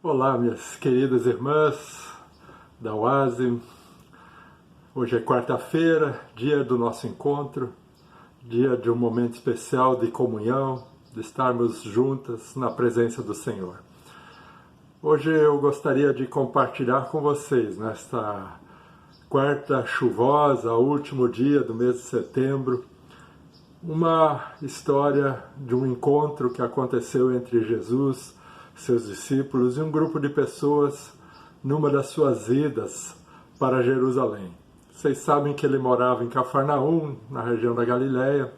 Olá, minhas queridas irmãs da Oase. Hoje é quarta-feira, dia do nosso encontro, dia de um momento especial de comunhão, de estarmos juntas na presença do Senhor. Hoje eu gostaria de compartilhar com vocês, nesta quarta chuvosa, último dia do mês de setembro, uma história de um encontro que aconteceu entre Jesus, seus discípulos e um grupo de pessoas numa das suas idas para Jerusalém. Vocês sabem que ele morava em Cafarnaum, na região da Galileia,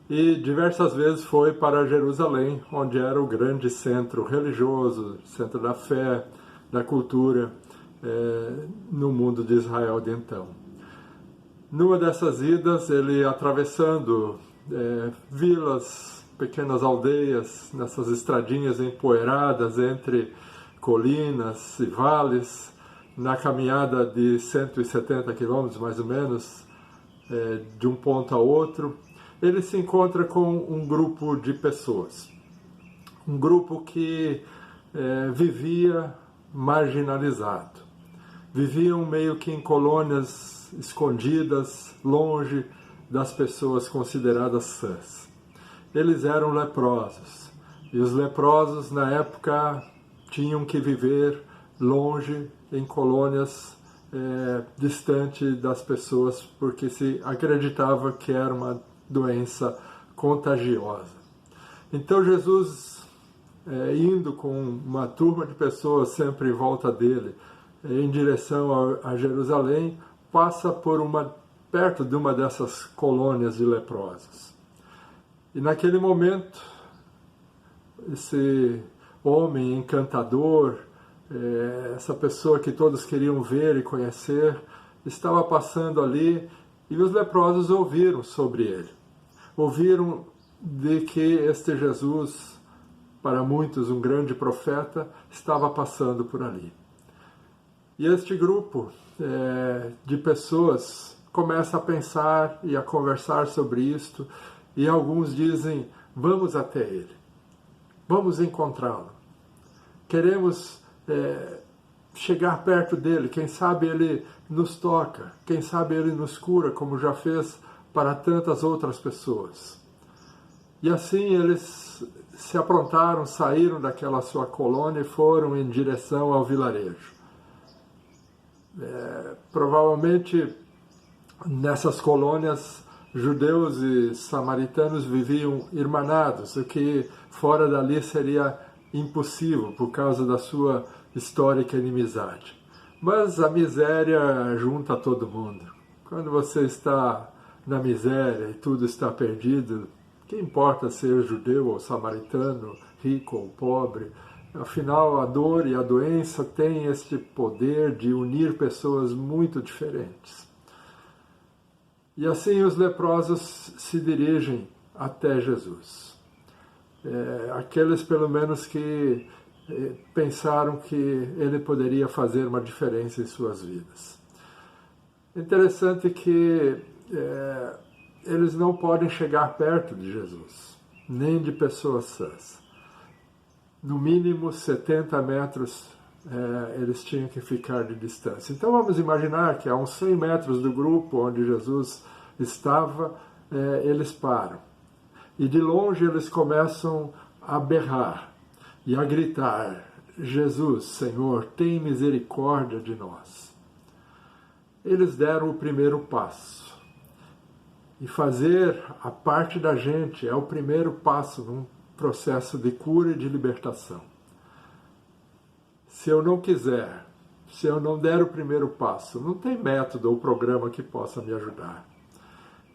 e diversas vezes foi para Jerusalém, onde era o grande centro religioso, centro da fé, da cultura, no mundo de Israel de então. Numa dessas idas, ele atravessando vilas, pequenas aldeias, nessas estradinhas empoeiradas entre colinas e vales, na caminhada de 170 quilômetros, mais ou menos, de um ponto a outro, ele se encontra com um grupo de pessoas. Um grupo que vivia marginalizado. Viviam meio que em colônias escondidas, longe das pessoas consideradas sãs. Eles eram leprosos, e os leprosos na época tinham que viver longe, em colônias distante das pessoas, porque se acreditava que era uma doença contagiosa. Então Jesus, indo com uma turma de pessoas sempre em volta dele, em direção a Jerusalém, passa perto de uma dessas colônias de leprosos. E naquele momento, esse homem encantador, essa pessoa que todos queriam ver e conhecer, estava passando ali e os leprosos ouviram sobre ele. Ouviram de que este Jesus, para muitos um grande profeta, estava passando por ali. E este grupo de pessoas começa a pensar e a conversar sobre isto, e alguns dizem, vamos até ele, vamos encontrá-lo, queremos chegar perto dele, quem sabe ele nos toca, quem sabe ele nos cura, como já fez para tantas outras pessoas. E assim eles se aprontaram, saíram daquela sua colônia e foram em direção ao vilarejo. Provavelmente nessas colônias judeus e samaritanos viviam irmanados, o que fora dali seria impossível por causa da sua histórica inimizade. Mas a miséria junta todo mundo. Quando você está na miséria e tudo está perdido, que importa ser judeu ou samaritano, rico ou pobre? Afinal, a dor e a doença têm este poder de unir pessoas muito diferentes. E assim os leprosos se dirigem até Jesus. Aqueles, pelo menos, que pensaram que ele poderia fazer uma diferença em suas vidas. Interessante que eles não podem chegar perto de Jesus, nem de pessoas sãs. No mínimo 70 metros eles tinham que ficar de distância. Então vamos imaginar que a uns 100 metros do grupo onde Jesus estava, eles param. E de longe eles começam a berrar e a gritar, Jesus, Senhor, tem misericórdia de nós. Eles deram o primeiro passo. E fazer a parte da gente é o primeiro passo num processo de cura e de libertação. Se eu não quiser, se eu não der o primeiro passo, não tem método ou programa que possa me ajudar.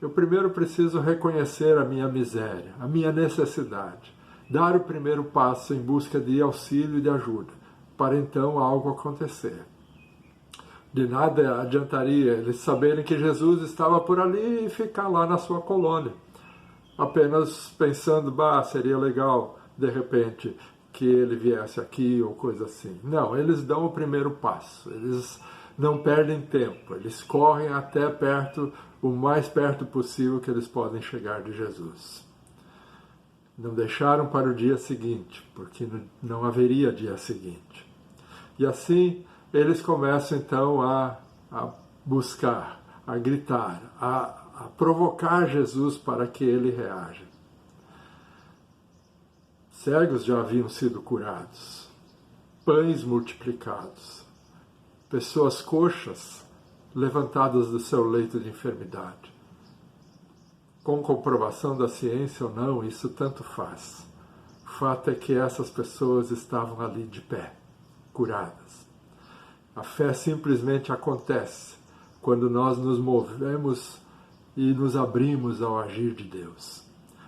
Eu primeiro preciso reconhecer a minha miséria, a minha necessidade, dar o primeiro passo em busca de auxílio e de ajuda, para então algo acontecer. De nada adiantaria eles saberem que Jesus estava por ali e ficar lá na sua colônia, apenas pensando, seria legal, de repente, que ele viesse aqui ou coisa assim. Não, eles dão o primeiro passo, eles não perdem tempo, eles correm até perto, o mais perto possível que eles podem chegar de Jesus. Não deixaram para o dia seguinte, porque não haveria dia seguinte. E assim eles começam então a buscar, a gritar, a provocar Jesus para que ele reaja. Cegos já haviam sido curados, pães multiplicados, pessoas coxas levantadas do seu leito de enfermidade. Com comprovação da ciência ou não, isso tanto faz. O fato é que essas pessoas estavam ali de pé, curadas. A fé simplesmente acontece quando nós nos movemos e nos abrimos ao agir de Deus.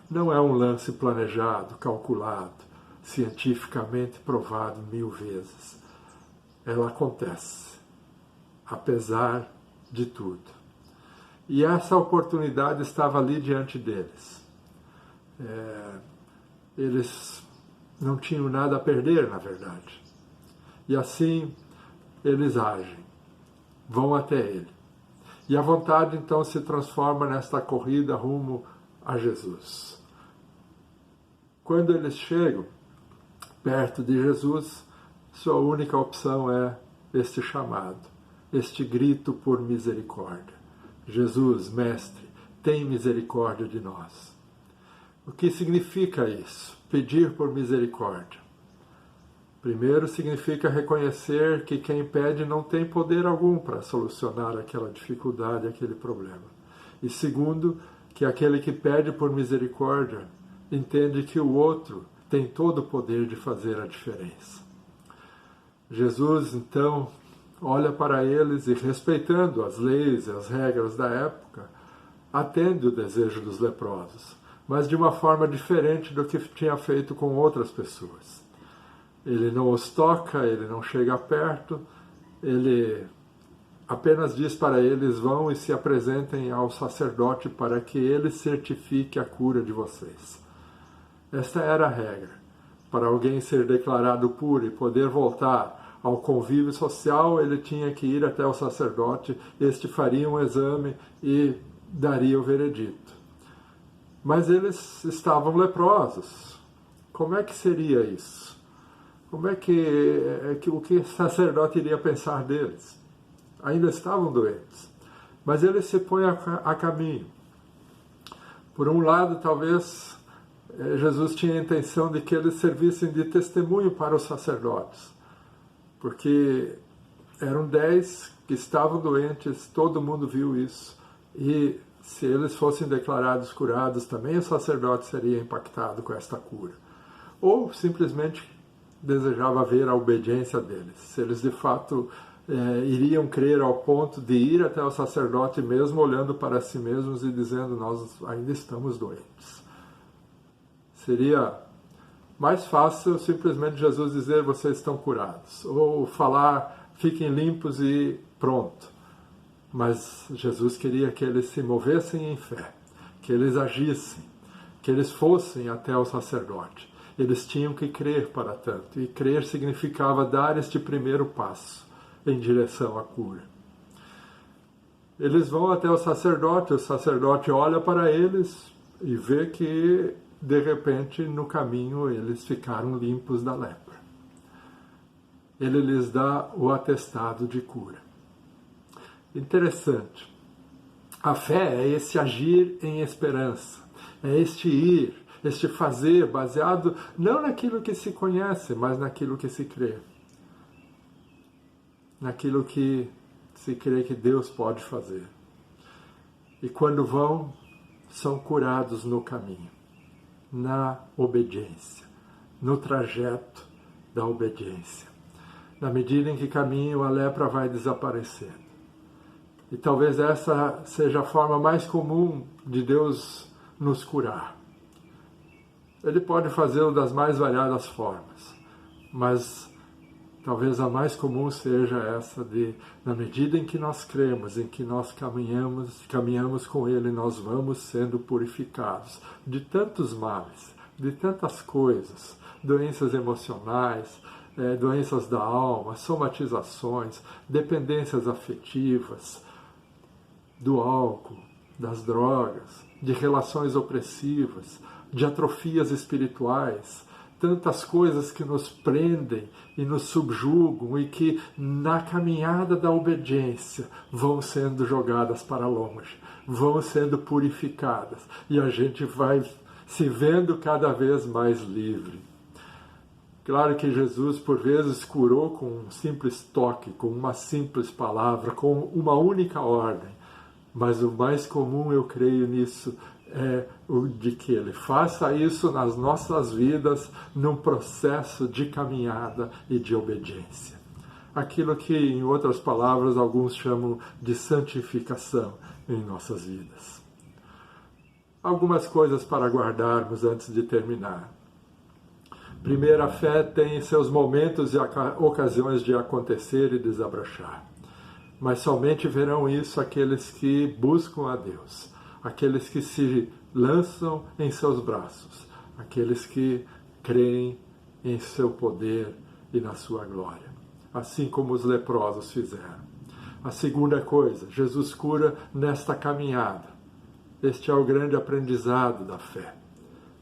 Não é um lance planejado, calculado, cientificamente provado 1000 vezes. Ela acontece, apesar de tudo. E essa oportunidade estava ali diante deles. Eles não tinham nada a perder, na verdade. E assim eles agem, vão até ele. E a vontade então se transforma nesta corrida rumo a Jesus. Quando eles chegam perto de Jesus, sua única opção é este chamado, este grito por misericórdia. Jesus, Mestre, tem misericórdia de nós. O que significa isso? Pedir por misericórdia. Primeiro, significa reconhecer que quem pede não tem poder algum para solucionar aquela dificuldade, aquele problema. E segundo, que aquele que pede por misericórdia entende que o outro tem todo o poder de fazer a diferença. Jesus, então, olha para eles e, respeitando as leis e as regras da época, atende o desejo dos leprosos, mas de uma forma diferente do que tinha feito com outras pessoas. Ele não os toca, ele não chega perto, ele apenas diz para eles: vão e se apresentem ao sacerdote para que ele certifique a cura de vocês. Esta era a regra. Para alguém ser declarado puro e poder voltar ao convívio social, ele tinha que ir até o sacerdote, este faria um exame e daria o veredito. Mas eles estavam leprosos. Como é que seria isso? Como é que o que o sacerdote iria pensar deles? Ainda estavam doentes. Mas ele se põe a caminho. Por um lado, talvez Jesus tinha a intenção de que eles servissem de testemunho para os sacerdotes, porque eram 10 que estavam doentes, todo mundo viu isso, e se eles fossem declarados curados, também o sacerdote seria impactado com esta cura. Ou simplesmente desejava ver a obediência deles, se eles de fato iriam crer ao ponto de ir até o sacerdote mesmo olhando para si mesmos e dizendo: nós ainda estamos doentes. Seria mais fácil simplesmente Jesus dizer: vocês estão curados, ou falar: fiquem limpos e pronto. Mas Jesus queria que eles se movessem em fé, que eles agissem, que eles fossem até o sacerdote. Eles tinham que crer para tanto, e crer significava dar este primeiro passo em direção à cura. Eles vão até o sacerdote olha para eles e vê que, de repente, no caminho, eles ficaram limpos da lepra. Ele lhes dá o atestado de cura. Interessante. A fé é esse agir em esperança, é este ir, este fazer, baseado não naquilo que se conhece, mas naquilo que se crê. Naquilo que se crê que Deus pode fazer. E quando vão, são curados no caminho, na obediência, no trajeto da obediência. Na medida em que caminham, a lepra vai desaparecendo. E talvez essa seja a forma mais comum de Deus nos curar. Ele pode fazê-lo das mais variadas formas, mas talvez a mais comum seja essa de, na medida em que nós cremos, em que nós caminhamos com Ele, nós vamos sendo purificados de tantos males, de tantas coisas, doenças emocionais, doenças da alma, somatizações, dependências afetivas, do álcool, das drogas, de relações opressivas, de atrofias espirituais, tantas coisas que nos prendem e nos subjugam e que na caminhada da obediência vão sendo jogadas para longe, vão sendo purificadas e a gente vai se vendo cada vez mais livre. Claro que Jesus, por vezes, curou com um simples toque, com uma simples palavra, com uma única ordem. Mas o mais comum, eu creio nisso, é o de que Ele faça isso nas nossas vidas num processo de caminhada e de obediência. Aquilo que, em outras palavras, alguns chamam de santificação em nossas vidas. Algumas coisas para guardarmos antes de terminar. Primeiro, a fé tem seus momentos e ocasiões de acontecer e desabrochar. Mas somente verão isso aqueles que buscam a Deus, aqueles que se lançam em seus braços, aqueles que creem em seu poder e na sua glória, assim como os leprosos fizeram. A segunda coisa, Jesus cura nesta caminhada. Este é o grande aprendizado da fé.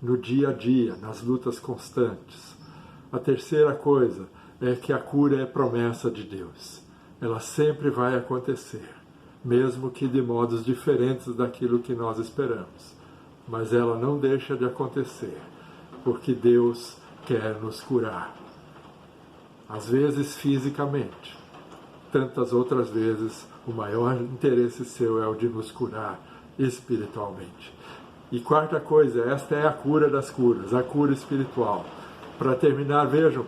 No dia a dia, nas lutas constantes. A terceira coisa é que a cura é promessa de Deus. Ela sempre vai acontecer, mesmo que de modos diferentes daquilo que nós esperamos. Mas ela não deixa de acontecer, porque Deus quer nos curar. Às vezes fisicamente, tantas outras vezes o maior interesse seu é o de nos curar espiritualmente. E quarta coisa, esta é a cura das curas, a cura espiritual. Para terminar, vejam,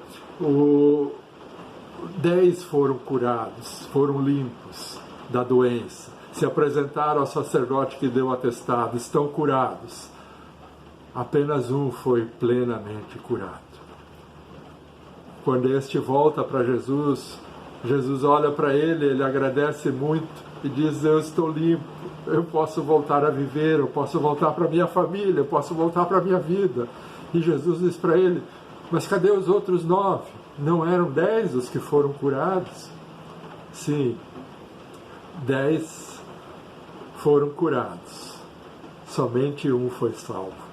10 foram curados, foram limpos da doença, se apresentaram ao sacerdote que deu atestado, estão curados. Apenas um foi plenamente curado. Quando este volta para Jesus, Jesus olha para ele agradece muito e diz: eu estou limpo, eu posso voltar a viver, eu posso voltar para minha família, eu posso voltar para minha vida. E Jesus diz para ele: mas cadê os outros 9? Não eram 10 os que foram curados? Sim, 10 foram curados, somente um foi salvo.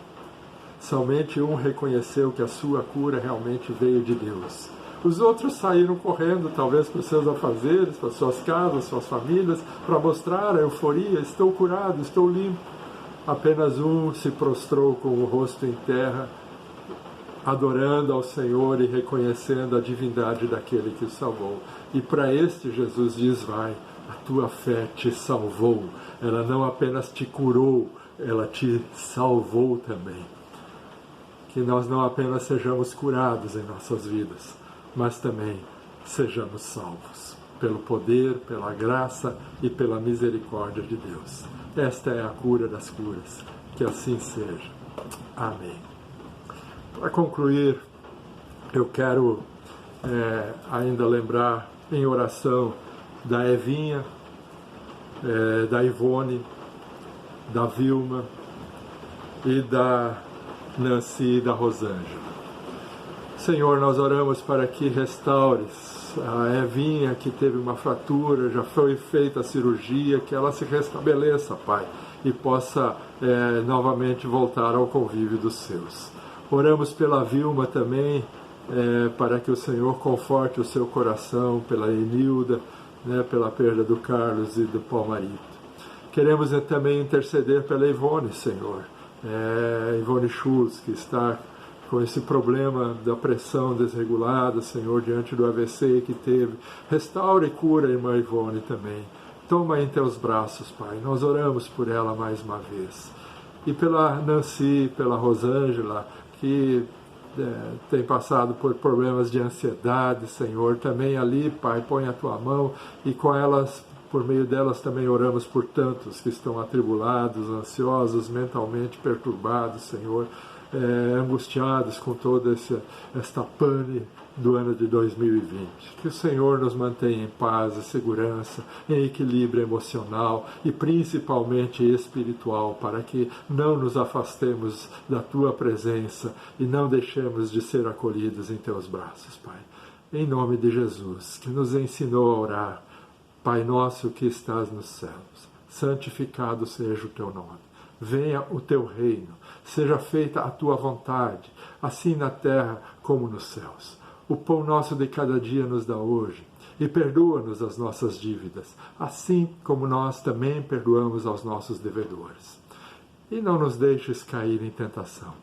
Somente um reconheceu que a sua cura realmente veio de Deus. Os outros saíram correndo, talvez para os seus afazeres, para suas casas, suas famílias, para mostrar a euforia: estou curado, estou limpo. Apenas um se prostrou com o rosto em terra, adorando ao Senhor e reconhecendo a divindade daquele que o salvou. E para este Jesus diz: vai, a tua fé te salvou. Ela não apenas te curou, ela te salvou também. Que nós não apenas sejamos curados em nossas vidas, mas também sejamos salvos, pelo poder, pela graça e pela misericórdia de Deus. Esta é a cura das curas, que assim seja. Amém. Para concluir, eu quero ainda lembrar em oração da Evinha, da Ivone, da Vilma e da Nancy e da Rosângela. Senhor, nós oramos para que restaures a Evinha, que teve uma fratura, já foi feita a cirurgia, que ela se restabeleça, Pai, e possa novamente voltar ao convívio dos seus. Oramos pela Vilma também, para que o Senhor conforte o seu coração, pela Enilda, pela perda do Carlos e do Palmarito. Queremos também interceder pela Ivone, Senhor, Ivone Schultz, que está com esse problema da pressão desregulada, Senhor, diante do AVC que teve. Restaura e cura a irmã Ivone também. Toma em teus braços, Pai. Nós oramos por ela mais uma vez. E pela Nancy, pela Rosângela, que tem passado por problemas de ansiedade, Senhor. Também ali, Pai, põe a tua mão e com elas, por meio delas também oramos por tantos que estão atribulados, ansiosos, mentalmente perturbados, Senhor. Angustiados com toda esta pane do ano de 2020. Que o Senhor nos mantenha em paz e segurança, em equilíbrio emocional e principalmente espiritual, para que não nos afastemos da Tua presença e não deixemos de ser acolhidos em Teus braços, Pai. Em nome de Jesus, que nos ensinou a orar: Pai nosso que estás nos céus, santificado seja o Teu nome. venha o teu reino, seja feita a tua vontade, assim na terra como nos céus. O pão nosso de cada dia nos dá hoje, e perdoa-nos as nossas dívidas, assim como nós também perdoamos aos nossos devedores. E não nos deixes cair em tentação,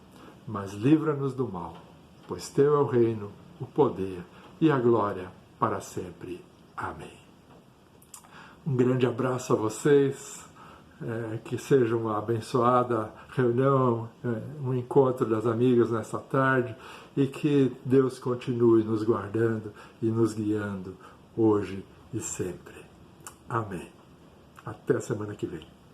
mas livra-nos do mal, pois teu é o reino, o poder e a glória para sempre. Amém. Um grande abraço a vocês, que seja uma abençoada reunião, um encontro das amigas nesta tarde, e que Deus continue nos guardando e nos guiando hoje e sempre. Amém. Até a semana que vem.